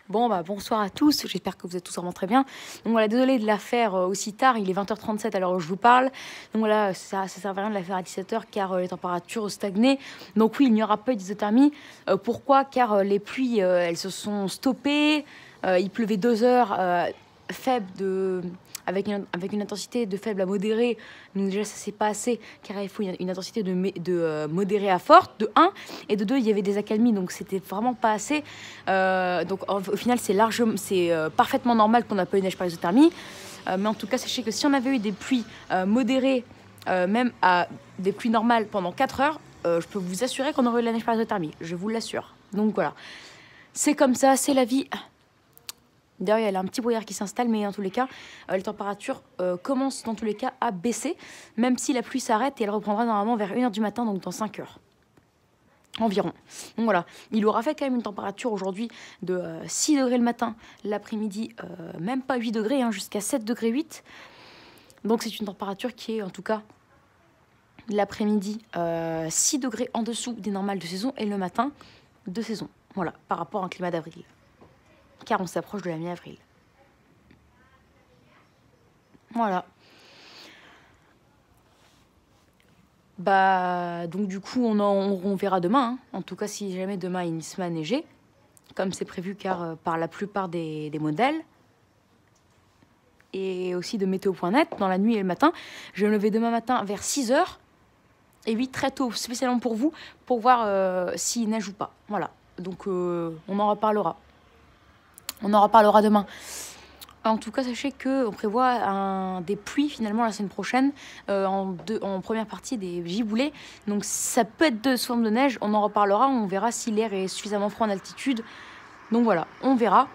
Bon, bah bonsoir à tous, j'espère que vous êtes tous vraiment très bien. Donc voilà, désolé de la faire aussi tard, il est 20h37 à l'heure où je vous parle. Donc voilà, ça sert à rien de la faire à 17h car les températures ont stagné. Donc oui, il n'y aura pas d'isothermie. Pourquoi? Car les pluies, elles se sont stoppées. Il pleuvait 2 heures faibles avec une intensité de faible à modérée. Donc déjà, ça c'est pas assez, car il faut une intensité de modérée à forte, de 1. Et de 2, il y avait des accalmies, donc c'était vraiment pas assez. Donc au final, c'est parfaitement normal qu'on n'a pas eu neige par isothermie. Mais en tout cas, sachez que si on avait eu des pluies modérées, même à des pluies normales pendant 4 heures, je peux vous assurer qu'on aurait eu de la neige par isothermie. Je vous l'assure. Donc voilà. C'est comme ça, c'est la vie. D'ailleurs, il y a un petit brouillard qui s'installe, mais en tous les cas, les températures commencent dans tous les cas à baisser, même si la pluie s'arrête et elle reprendra normalement vers 1h du matin, donc dans 5 heures environ. Donc voilà, il aura fait quand même une température aujourd'hui de 6 degrés le matin, l'après-midi, même pas 8 degrés, hein, jusqu'à 7 degrés 8. Donc c'est une température qui est en tout cas l'après-midi 6 degrés en dessous des normales de saison et le matin de saison. Voilà, par rapport à un climat d'avril. Car on s'approche de la mi-avril. Voilà. Bah, donc du coup, on verra demain. Hein. En tout cas, si jamais demain il se met à neiger, comme c'est prévu car par la plupart des modèles, et aussi de météo.net, dans la nuit et le matin, je vais me lever demain matin vers 6h, et oui, très tôt, spécialement pour vous, pour voir s'il neige ou pas. Voilà, donc on en reparlera. On en reparlera demain. En tout cas, sachez qu'on prévoit des pluies finalement la semaine prochaine en première partie des giboulées. Donc ça peut être de forme de neige, on en reparlera, on verra si l'air est suffisamment froid en altitude. Donc voilà, on verra.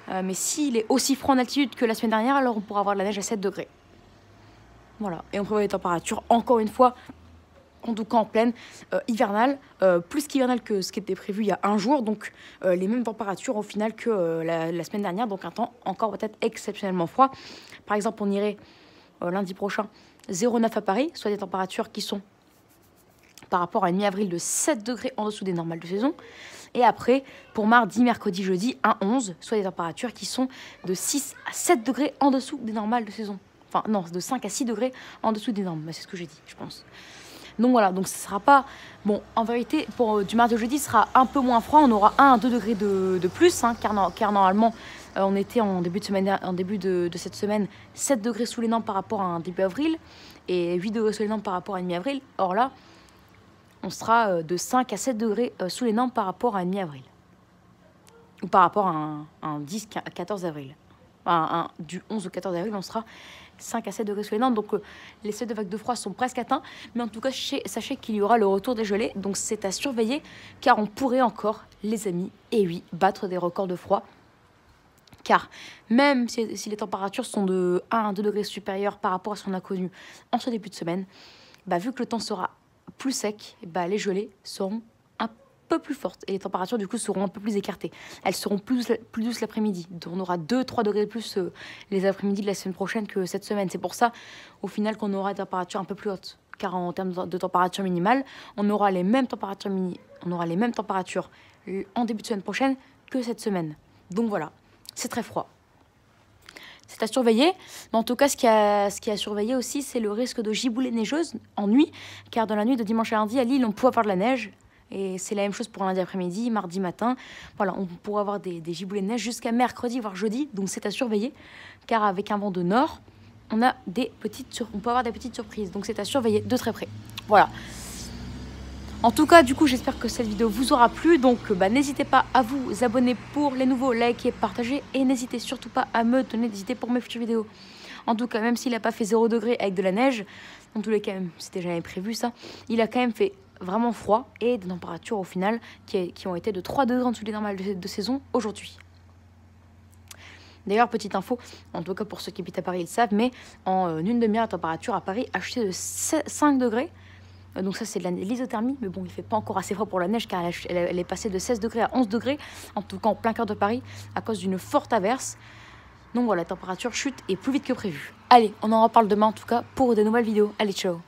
Mais s'il est aussi froid en altitude que la semaine dernière, alors on pourra avoir de la neige à 7 degrés. Voilà, et on prévoit des températures, encore une fois, en tout cas en pleine, hivernale, plus qu'hivernale que ce qui était prévu il y a un jour, donc les mêmes températures au final que la semaine dernière, donc un temps encore peut-être exceptionnellement froid. Par exemple, on irait lundi prochain 0,9 à Paris, soit des températures qui sont par rapport à une mi-avril de 7 degrés en dessous des normales de saison. Et après, pour mardi, mercredi, jeudi, 1,11, soit des températures qui sont de 6 à 7 degrés en dessous des normales de saison. Enfin non, de 5 à 6 degrés en dessous des normes, c'est ce que j'ai dit, je pense. Donc voilà, donc ce sera pas... Bon, en vérité, pour du mardi au jeudi, ce sera un peu moins froid. On aura 1 à 2 degrés de plus, hein, car normalement, on était en début de cette semaine 7 degrés sous les normes par rapport à un début avril et 8 degrés sous les normes par rapport à une mi-avril. Or là, on sera de 5 à 7 degrés sous les normes par rapport à une mi-avril. Ou par rapport à un 10 à 14 avril. Enfin, du 11 au 14 avril, on sera 5 à 7 degrés sous les normes, donc les seuils de vagues de froid sont presque atteints, mais en tout cas sachez qu'il y aura le retour des gelées, donc c'est à surveiller car on pourrait encore, les amis, et oui, battre des records de froid, car même si les températures sont de 1 à 2 degrés supérieures par rapport à ce qu'on a connu en ce début de semaine, bah, vu que le temps sera plus sec, bah, les gelées seront un peu plus fortes et les températures du coup seront un peu plus écartées. Elles seront plus douces l'après-midi. On aura 2-3 degrés de plus les après-midi de la semaine prochaine que cette semaine. C'est pour ça au final qu'on aura des températures un peu plus hautes. Car en termes de température minimale, on aura les mêmes températures en début de semaine prochaine que cette semaine. Donc voilà, c'est très froid. C'est à surveiller, mais en tout cas, ce qui est à surveiller aussi, c'est le risque de giboulées neigeuses en nuit, car dans la nuit de dimanche à lundi, à Lille, on peut avoir de la neige, et c'est la même chose pour lundi après-midi, mardi matin. Voilà, on pourra avoir des giboulées de neige jusqu'à mercredi, voire jeudi, donc c'est à surveiller, car avec un vent de nord, on peut avoir des petites surprises, donc c'est à surveiller de très près. Voilà. En tout cas, du coup, j'espère que cette vidéo vous aura plu. Donc, n'hésitez pas à vous abonner pour les nouveaux, liker, partager. Et n'hésitez surtout pas à me donner des idées pour mes futures vidéos. En tout cas, même s'il n'a pas fait 0 degré avec de la neige, en tous les cas, c'était jamais prévu ça, il a quand même fait vraiment froid et des températures au final qui ont été de 3 degrés en dessous des normales de saison aujourd'hui. D'ailleurs, petite info, en tout cas pour ceux qui habitent à Paris, ils le savent, mais en une demi-heure, la température à Paris a chuté de 5 degrés. Donc ça c'est de l'isothermie, mais bon il fait pas encore assez froid pour la neige car elle est passée de 16 degrés à 11 degrés, en tout cas en plein cœur de Paris, à cause d'une forte averse. Donc voilà, la température chute et plus vite que prévu. Allez, on en reparle demain en tout cas pour de nouvelles vidéos. Allez, ciao!